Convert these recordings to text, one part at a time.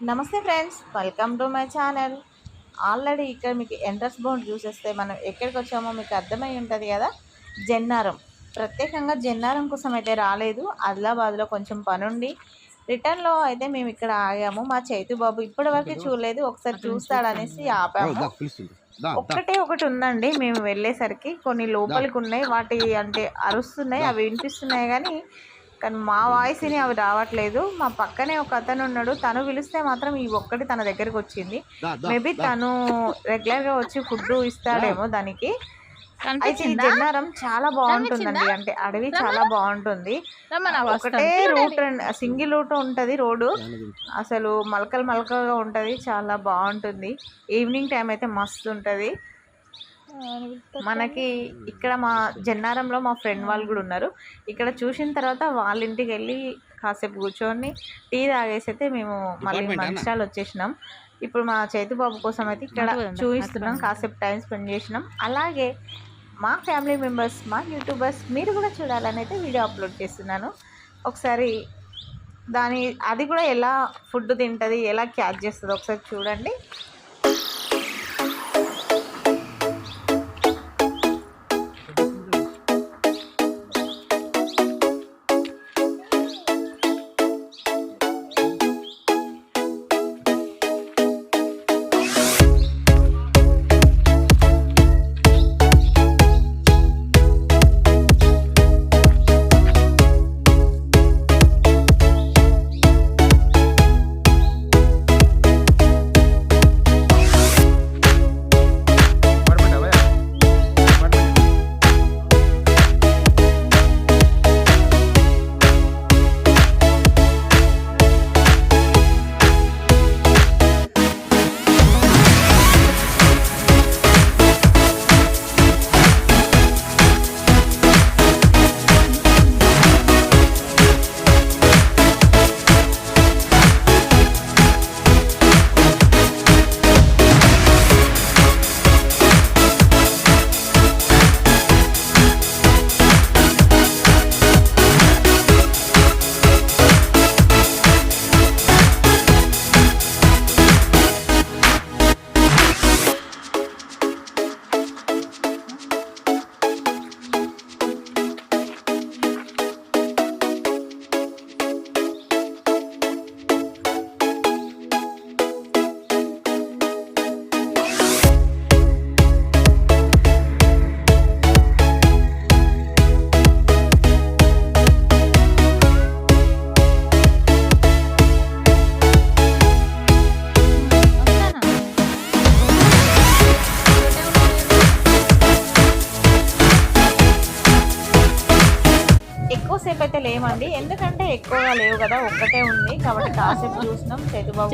నమస్తే friends, welcome to my channel. Already ఇక్కడ మీకు ఎంట్రన్స్ బోర్డ్ చూసేస్తే మనం ఎక్కడికి వచ్చామో మీకు అర్థమై ఉంటుంది కదా. జెన్నారం, ప్రత్యేకంగా జెన్నారం కోసం అయితే రాలేదు. ఆదిలాబాద్లో కొంచెం పనుండి రిటర్న్లో అయితే మేము ఇక్కడ ఆగాము. మా చైతు బాబు ఇప్పటివరకు చూడలేదు, ఒకసారి చూస్తాడనేసి ఆపాము. ఒక్కటే ఒకటి ఉందండి, మేము వెళ్ళేసరికి కొన్ని లోపలికి ఉన్నాయి, వాటి అంటే అరుస్తున్నాయి, అవి వినిపిస్తున్నాయి కానీ మా వాయిస్ని అవి రావట్లేదు. మా పక్కనే ఒక అతను ఉన్నాడు, తను పిలిస్తే మాత్రం ఈ ఒక్కటి తన దగ్గరికి వచ్చింది. మేబీ తను రెగ్యులర్గా వచ్చి ఫుడ్ ఇస్తాడేమో దానికి. అయితే ఈ జెన్నారం చాలా బాగుంటుందండి, అంటే అడవి చాలా బాగుంటుంది. ఒకటే రూట్, సింగిల్ రూట్ ఉంటుంది రోడ్డు, అసలు మలకలుగా ఉంటుంది, చాలా బాగుంటుంది. ఈవినింగ్ టైం అయితే మస్తు ఉంటుంది. మనకి ఇక్కడ మా జెన్నారంలో మా ఫ్రెండ్ వాళ్ళు కూడా ఉన్నారు. ఇక్కడ చూసిన తర్వాత వాళ్ళ ఇంటికి వెళ్ళి కాసేపు కూర్చొని టీ తాగేసి అయితే మేము మళ్ళీ మంచిర్యాల వచ్చేసినాం. ఇప్పుడు మా చైతుబాబు కోసం అయితే ఇక్కడ చూపిస్తున్నాం, కాసేపు టైం స్పెండ్ చేసినాం. అలాగే మా ఫ్యామిలీ మెంబర్స్, మా యూట్యూబర్స్ మీరు కూడా చూడాలని అయితే వీడియో అప్లోడ్ చేస్తున్నాను. ఒకసారి అది కూడా ఎలా ఫుడ్ తింటుంది, ఎలా క్యాచ్ చేస్తుంది ఒకసారి చూడండి. ఎక్కువసేపు అయితే లేమండి, ఎందుకంటే ఎక్కువగా లేవు కదా, ఒక్కటే ఉంది కాబట్టి కాసేపు చూసినాం. చైతుబాబు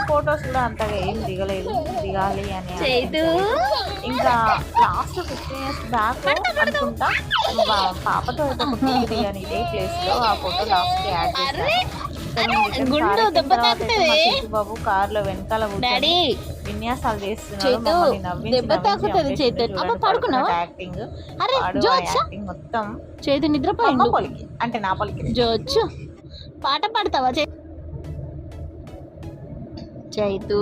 ఫొటోస్ కూడా అంతగా ఏం దిగలేదు, దిగాలి అని. ఇంకా లాస్ట్ 15 years బ్యాక్ అనుకుంటా పాపతో అయితే దిగాను ఇదే ప్లేస్ లో, ఆ ఫోటో లాస్ట్ యాడ్ చేశాను. బాబు కార్ లో వెనకాల విన్యాసాలు చేస్తున్నాడు, యాక్టింగ్ మొత్తం చేతు నిద్రపోయిండు. అంటే నా పొలికి జోచ్చు పాట పాడతావా చైతు?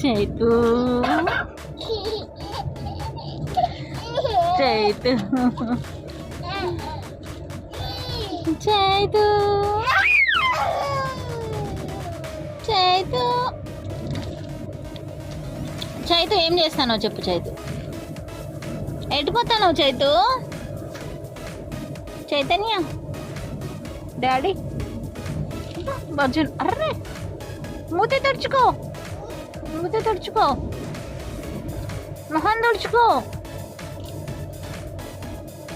చైతు చైతు చైతు చైతు చైతు ఏం చేస్తానో చెప్పు చైతు. ఎటుపోతాను చైతు? చైతన్య డాడీ అర్జున్, అర్రే మూతి తుడుచుకో, మూతి తుడుచుకో, మొహం తుడుచుకో.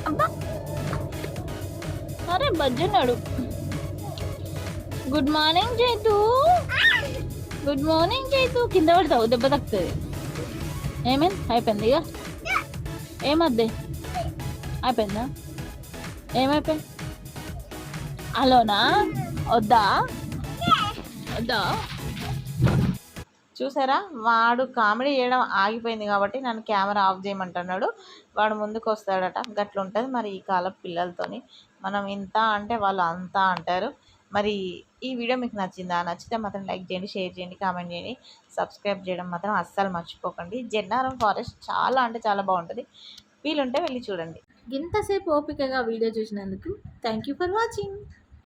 అబ్బా అరే బజ్జున్నాడు. Good morning Chaitu, good morning Chaitu. కింద పడతావు, దెబ్బ తగ్గుతుంది. ఏమైంది? అయిపోయింది ఇక. ఏమద్దే అయిపోయిందా? ఏమైపోయింది? అలోనా వద్దా వద్దా? చూసారా, వాడు కామెడీ చేయడం ఆగిపోయింది కాబట్టి నన్ను కెమెరా ఆఫ్ చేయమంటున్నాడు. వాడు ముందుకు వస్తాడట, గట్లుంటుంది మరి ఈ కాలం పిల్లలతోని. మనం ఇంత అంటే వాళ్ళు అంతా అంటారు. మరి ఈ వీడియో మీకు నచ్చిందా? నచ్చితే మాత్రం లైక్ చేయండి, షేర్ చేయండి, కామెంట్ చేయండి, సబ్స్క్రైబ్ చేయడం మాత్రం అస్సలు మర్చిపోకండి. జన్నారం ఫారెస్ట్ చాలా అంటే చాలా బాగుంటుంది, వీలుంటే వెళ్ళి చూడండి. ఇంతసేపు ఓపికగా వీడియో చూసినందుకు థ్యాంక్ యూ ఫర్ వాచింగ్.